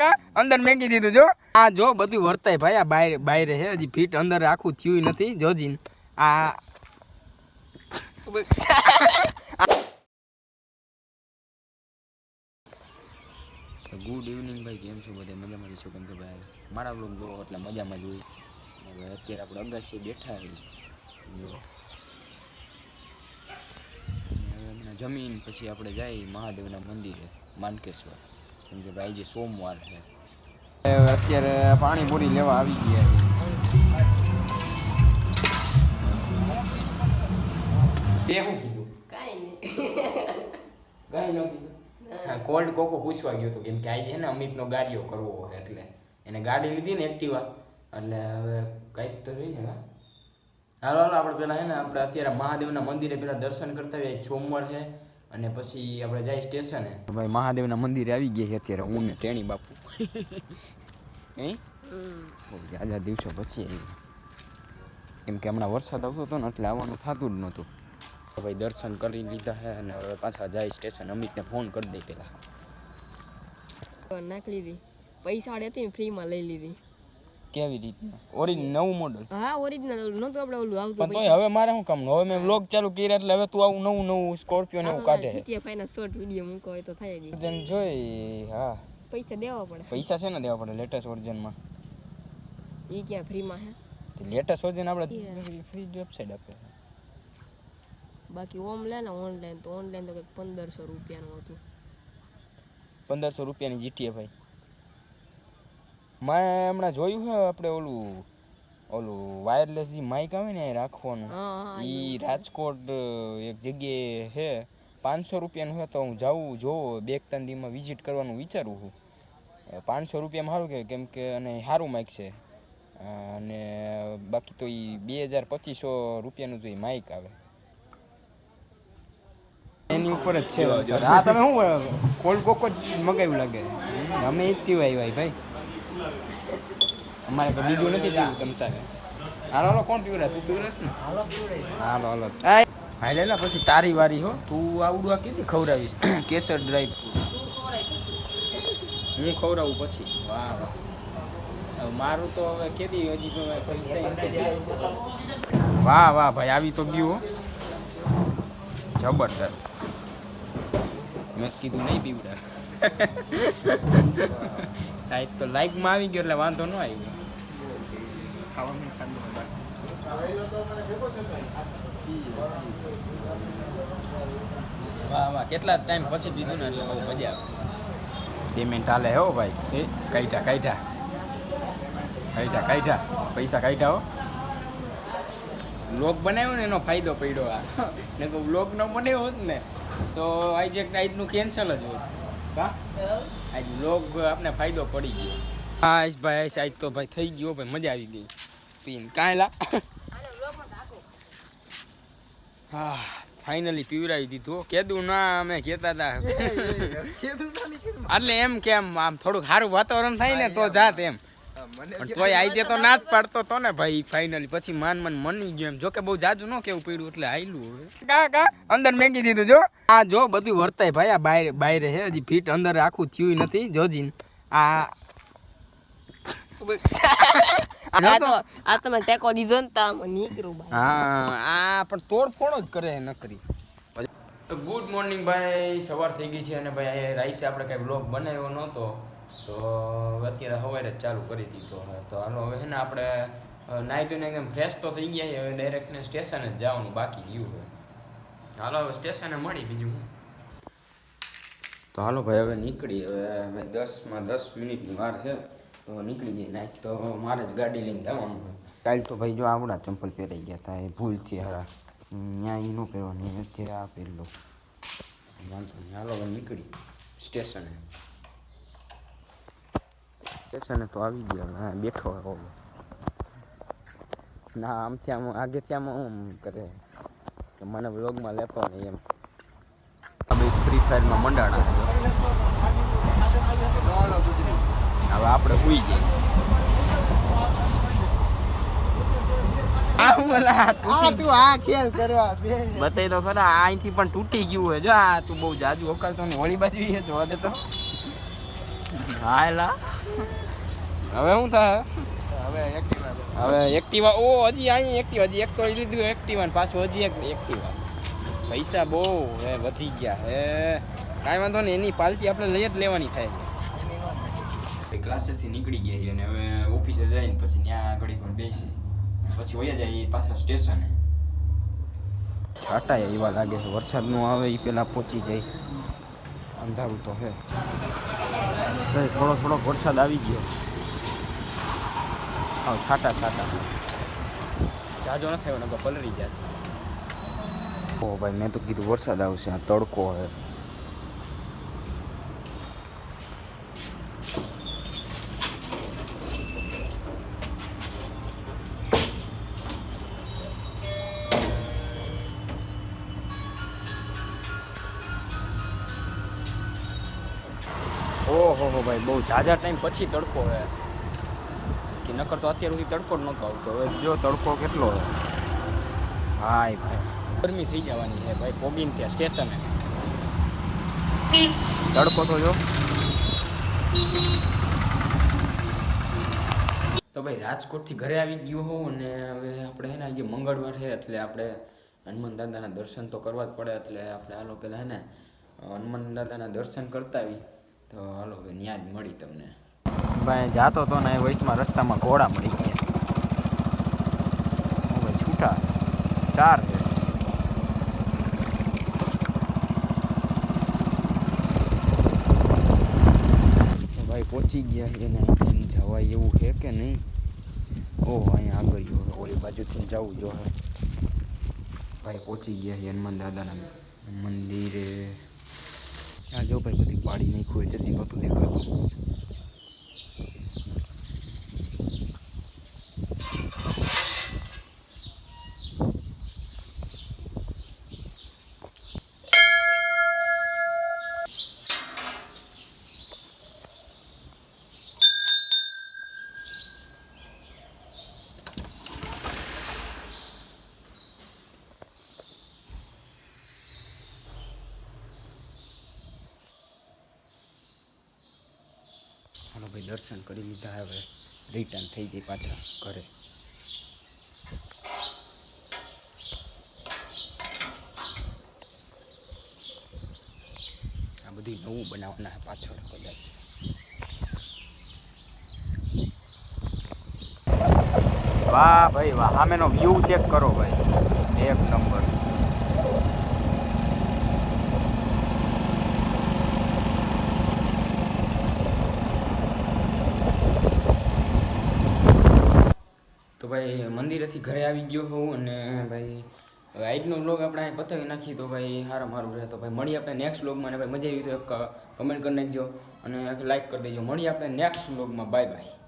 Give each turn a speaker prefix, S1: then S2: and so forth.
S1: કા અંદર મેકી દીધું જો આ જો બધું વર્તાય ભાઈ આ બાયરે હે હજી ફીટ અંદર આખું થયું નથી જોજીન આ ગુડ ઇવનિંગ ભાઈ કેમ છો બધા મજામાં છો કેમ કે ભાઈ મારા બ્લોગ જો એટલે મજામાં જોઈ હવે અત્યારે આપણે અગાસી બેઠા જમીન પછી આપણે જઈએ મહાદેવના મંદિરે માનકેશ્વર કેમ કે ભાઈ જે સોમવાર છે અત્યારે પાણીપુરી લેવા આવી ગયા તે શું કીધું કાંઈ નહીં હા કોલ્ડ કોકો પૂછવા ગયો હતો કેમ કે આજે છે ને અમિતનો ગાડીઓ કરવો હોય એટલે એને ગાડી લીધી ને એક્ટિવા એટલે હવે કંઈક તો રહી ને હાલો આપણે પેલા છે ને આપણે અત્યારે મહાદેવના મંદિરે પેલા દર્શન કરતા હોય સોમવાર છે અને પછી આપણે જાય સ્ટેશને ભાઈ મહાદેવના મંદિરે આવી ગયા છે અત્યારે હું ને ટેણી બાપુ જાજા દિવસો પછી કેમ કે હમણાં વરસાદ આવતો હતો ને એટલે આવવાનું થતું જ નહોતું ભાઈ દર્શન કરી લીધા છે અને હવે પાછા જાય સ્ટેશન અમિતને ફોન કરી દઈ પેલા
S2: નાખી લીધી પૈસા હતી ને ફ્રીમાં લઈ લીધી
S1: કેવી રીતના ઓરિજિનલ નવું મોડલ
S2: હા ઓરિજિનલ નહોતું આપણે ઓલું આવતું
S1: પણ તોય હવે મારે શું કામ હવે મેં વ્લોગ ચાલુ કર્યા એટલે હવે તું આવું નવું સ્કોર્પિયો ને એવું કાઢે
S2: જીટીએ ફાઈના શોર્ટ વિડિયો મૂકો હોય તો થાય જ
S1: જન જોઈ હા
S2: પૈસા દેવા પડે
S1: પૈસા છે ને દેવા પડે લેટેસ્ટ વર્ઝનમાં
S2: ઈ ક્યાં ફ્રીમાં હે
S1: લેટેસ્ટ વર્ઝન આપણે ફ્રી વેબસાઈટ આપે
S2: બાકી ઓમ લે ને ઓનલાઈન તો કંઈક 1500 રૂપિયાનું હતું
S1: 1500 રૂપિયાની જીટીએ ભાઈ મેં હમણાં જોયું છે આપણે ઓલું વાયરલેસ જે માઇક આવે ને રાખવાનું એ રાજકોટ એક જગ્યાએ છે 500 રૂપિયાનું છે તો હું જાઉં જોઉં 2-3 દીમાં વિઝિટ કરવાનું વિચારું છું 500 રૂપિયામાં સારું કે કેમ કે અને સારું માઇક છે અને બાકી તો એ 2200 રૂપિયાનું તો એ માઇક આવે એની ઉપર જ છે હા તમે શું કોલ્ડ કોકો જ મગાવ્યું લાગે અમે એ જ પીવા આવ્યા ભાઈ અમારે તો બીજું નથી પીવું તમ તારે હાલો કોણ પીવડા તું પીવડસ ને હાલો હા લે પછી તારી વારી હો તું આવડું આ કેટલી ખવડાવીશ કેસર ડ્રાય હું ખવડાવું પછી વાહ વાહ મારું તો હવે કેદી હજી તો પૈસા વાહ ભાઈ આવી તો ગયું જબરદસ્ત મેં કીધું નહીં પીવડા લાઈક તો લાઈકમાં આવી ગયો એટલે વાંધો ન આવ્યો વાહ કેટલા ટાઈમ પછી પીધું ને એટલે બહુ મજા આવે પેમેન્ટ હાલે હો ભાઈ એ કાઢ્યા પૈસા કાઢ્યા હો વ્લોગ બનાવ્યો ને એનો ફાયદો પડ્યો આ ને તો વ્લોગ ન બનાવ્યો હોત ને તો આજનું કેન્સલ જ હોત હા આજ વ્લોગ આપણે ફાયદો પડી ગયો હા ભાઈ આજ તો ભાઈ થઈ ગયો ભાઈ મજા આવી ગઈ પીને કાંઈ લા હા ફાઇનલી પીવડાવી દીધું કીધું ના અમે કહેતા હતા એટલે એમ કેમ આમ થોડુંક સારું વાતાવરણ થાય ને તો જાત એમ પણ તોય આજે તો ના જ પાડતો તો ને ભાઈ ફાઇનલી પછી મની ગયો એમ જોકે બહુ જાજુ ન કેવું પડ્યું એટલે આયલું હવે કા અંદર મેકી દીધું જો આ જો બધું વર્તાય ભાઈ આ બાયરે હે હજી ફીટ અંદર આખું થયું નથી જોજીન આ
S2: તમે ટેકો દીધો ને તા નીકળું
S1: હા આ પણ તોડફોડ જ કરે નકરી ગુડ મોર્નિંગ ભાઈ સવાર થઈ ગઈ છે અને ભાઈ રાતે આપણે કાંઈ બ્લોગ બનાવ્યો નહોતો તો અત્યારે સવારે જ ચાલુ કરી દીધો તો હાલો હવે છે ને આપણે નાઈટ ને એકદમ ફ્રેશ તો થઈ ગયા હવે ડાયરેક્ટ ને સ્ટેશને જ જવાનું બાકી રહ્યું હોય હાલો હવે સ્ટેશને મળી બીજું તો હાલો ભાઈ હવે નીકળી હવે 10 મિનિટની વાર છે તો નીકળી જઈએ નાઈટ તો મારે જ ગાડી લઈને જવાનું હોય કાલ તો ભાઈ જો આવડા ચંપલ પહેરાઈ ગયા હતા એ ભૂલથી હારા ત્યાં એ ન પહેરવાની અત્યારે આ પહેરલો વાંધો નહીં હાલો હવે નીકળી સ્ટેશને તો આવી ગયા હા બેઠો હોય ના આમથી આમ આગેથી આમ કરે કે મને વ્લોગમાં લેતો નહીં એમ ફ્રી ફાયરમાં મંડાણા હવે આપણે ઉઈ જઈએ બતાવી તો ખરા અહીંથી પણ તૂટી ગયું હોય જો આ તું બહુ જાજુ ઓકાલતો ને હોળી બાજુ જોવા દે તો હા એલા હવે શું થાય હવે એક્ટિવા ઓ હજી અહીં એક્ટિવા હજી એક તો લીધું એક્ટિવા ને પાછું હજી એક એક્ટિવા પૈસા બહુ હે વધી ગયા હે કાંઈ વાંધો નહીં એની પાલટી આપણે લઈ જ લેવાની થાય છે ક્લાસીસથી નીકળી ગયા છીએ અને હવે ઓફિસે જઈને પછી ત્યાં ઘડી પર બેસી પછી વયા જાય પાછા સ્ટેશને છાંટા એવા લાગે છે વરસાદ નો આવે એ પહેલાં પહોંચી જાય અંધારું તો હે થોડોક વરસાદ આવી ગયો હા છાંટા જાજો નથી આવ્યો ને પલળી જાય ઓ ભાઈ મેં તો કીધું વરસાદ આવશે આ તડકો હે ઓહો ભાઈ બહુ ઝાઝા ટાઈમ પછી તડકો હે કે નકર તો અત્યાર સુધી તડકો જ નહોતો આવતો હવે જો તડકો કેટલો હે હાય ભાઈ ગરમી થઈ જવાની છે ભાઈ પોગીને ત્યાં સ્ટેશને તડકો તો જો તો ભાઈ રાજકોટથી ઘરે આવી ગયો હોઉં અને હવે આપણે એના જે મંગળવાર છે એટલે આપણે હનુમાન દાદાના દર્શન તો કરવા જ પડે એટલે આપણે હાલો પહેલાં હે ને હનુમાન દાદાના દર્શન કરતા આવી તો હાલો હવે ન્યા જ મળી તમને ભાઈ જાતો તો ને વચમાં રસ્તામાં ઘોડા મળી ગયા હવે છૂટા 4 છે ભાઈ પહોંચી ગયા એને અહીંથી જવાય એવું છે કે નહીં ઓહ અહીંયા આગળ જો ઓલી બાજુથી જવું જો ભાઈ પહોંચી ગયા હનુમાન દાદાના મંદિરે આ જો ભાઈ બધી પાડી નાખ્યું હોય જતી નહોતું દેખાતું હાલો ભાઈ દર્શન કરી લીધા હવે રિટર્ન થઈ ગઈ પાછા ઘરે આ બધું નવું બનાવવાના પાછળ કદાચ વાહ ભાઈ વાહ સામેનો વ્યૂ ચેક કરો ભાઈ એક નંબર તો ભાઈ મંદિરેથી ઘરે આવી ગયો હોઉં અને ભાઈ હવે આજનો વ્લોગ આપણે અહીં પતાવી નાખીએ તો ભાઈ સારું રહે તો ભાઈ મળીએ આપણે નેક્સ્ટ વ્લોગમાં અને ભાઈ મજા આવી તો એક કમેન્ટ કરી નાખજો અને લાઈક કરી દેજો મળીએ આપણે નેક્સ્ટ વ્લોગમાં બાય બાય